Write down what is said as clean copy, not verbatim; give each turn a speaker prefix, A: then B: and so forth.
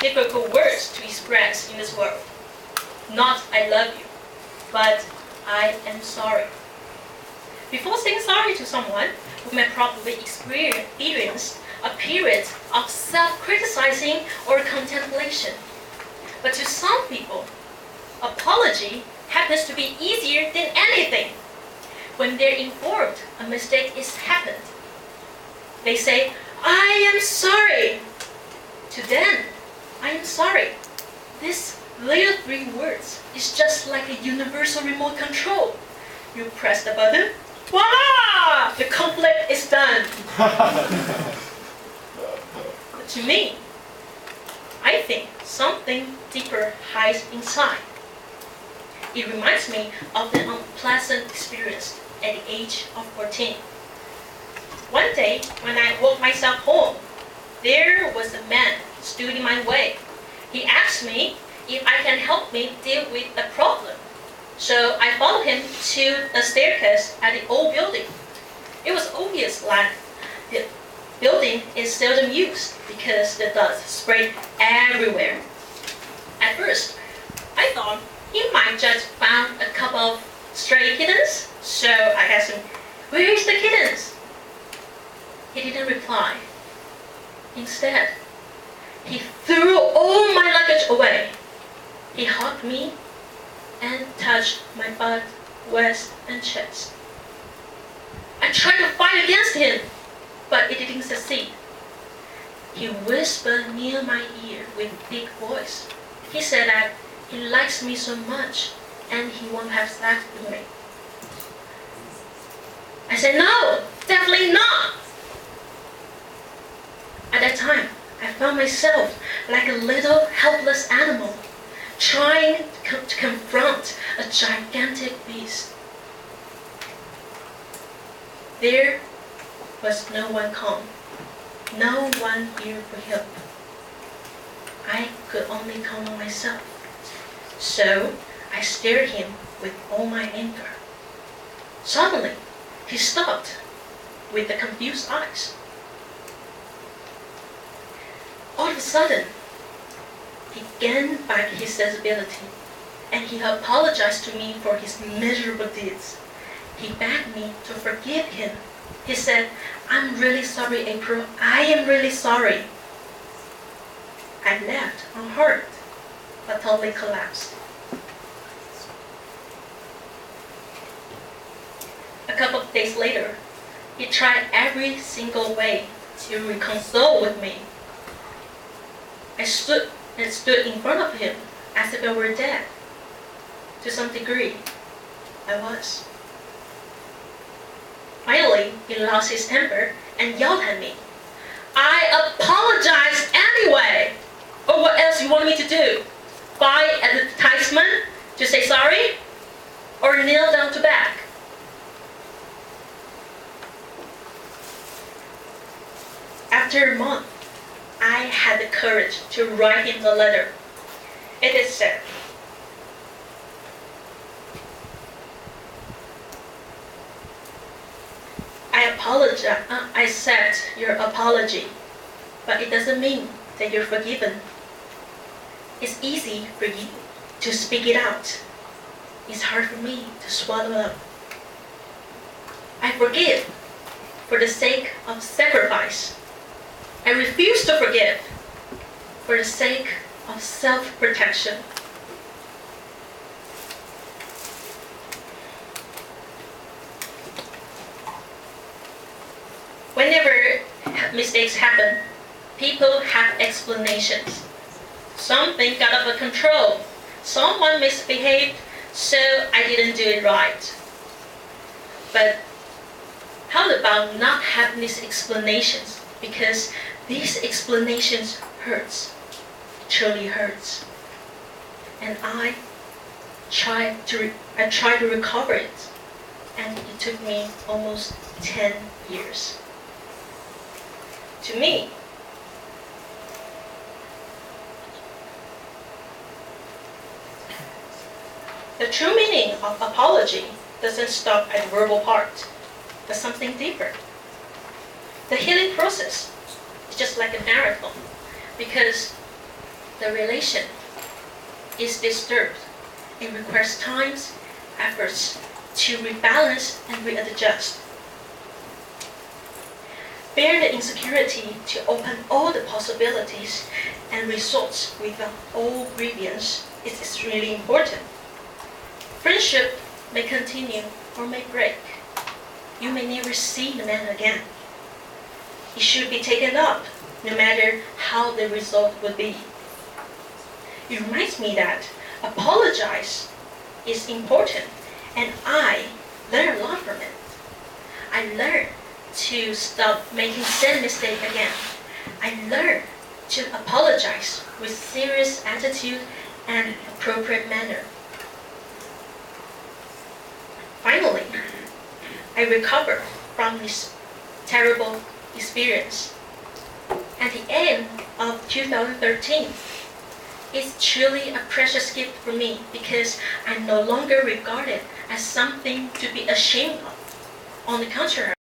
A: difficult words to express in this world. Not I love you, but I am sorry. Before saying sorry to someone, we may probably experience a period of self-criticizing or contemplation. But to some people, apology happens to be easier than anything. When they're informed a mistake has happened, they say, I am sorry. To them, I am sorry. These little 3 words is just like a universal remote control. You press the button, voila! The conflict is done. But to me, I think something deeper hides inside. It reminds me of an unpleasant experience at the age of 14. One day, when I walked myself home, there was a man stood in my way. He asked me if I can help me deal with a problem. So I followed him to a staircase at the old building. It was obvious that the building is seldom used because the dust sprayed everywhere. At first, I thought he might just found a couple of stray kittens, so I asked him, where is the kittens? He didn't reply. Instead, he threw all my luggage away. He hugged me and touched my butt, waist, and chest. I tried to fight against him, but it didn't succeed. He whispered near my ear with a big voice. He said that he likes me so much and he won't have sex with me. I said, no, definitely not. At that time, I found myself like a little helpless animal, trying to confront a gigantic beast. There was no one calm, no one here for help. I could only count on myself. So I stared him with all my anger. Suddenly, he stopped with the confused eyes. All of a sudden, he gained back his sensibility, and he apologized to me for his miserable deeds. He begged me to forgive him. He said, I'm really sorry, April. I am really sorry. I left unhurt, but totally collapsed. A couple of days later, he tried every single way to reconcile with me. I stood in front of him as if I were dead. To some degree, I was. Finally, he lost his temper and yelled at me. I apologize anyway! Or what else you want me to do? Buy an advertisement to say sorry? Or kneel down to beg? After a month, I had the courage to write him the letter. It is said, I accept your apology, but it doesn't mean that you're forgiven. It's easy for you to speak it out. It's hard for me to swallow up. I forgive for the sake of sacrifice. I refuse to forgive for the sake of self-protection. Whenever mistakes happen, people have explanations. Something got out of control. Someone misbehaved, so I didn't do it right. But how about not having these explanations? Because these explanations hurts, truly hurts. And I tried to recover it, and it took me almost 10 years. To me, the true meaning of apology doesn't stop at the verbal part, but something deeper. The healing process is just like a marathon, because the relation is disturbed, it requires time, efforts to rebalance and readjust. Bear the insecurity to open all the possibilities and results without all grievance is extremely important. Friendship may continue or may break. You may never see the man again. It should be taken up, no matter how the result would be. It reminds me that apologize is important, and I learned a lot from it. I learned to stop making same mistake again. I learned to apologize with serious attitude and appropriate manner. Finally, I recovered from this terrible experience. At the end of 2013, it's truly a precious gift for me because I no longer regard it as something to be ashamed of. On the contrary,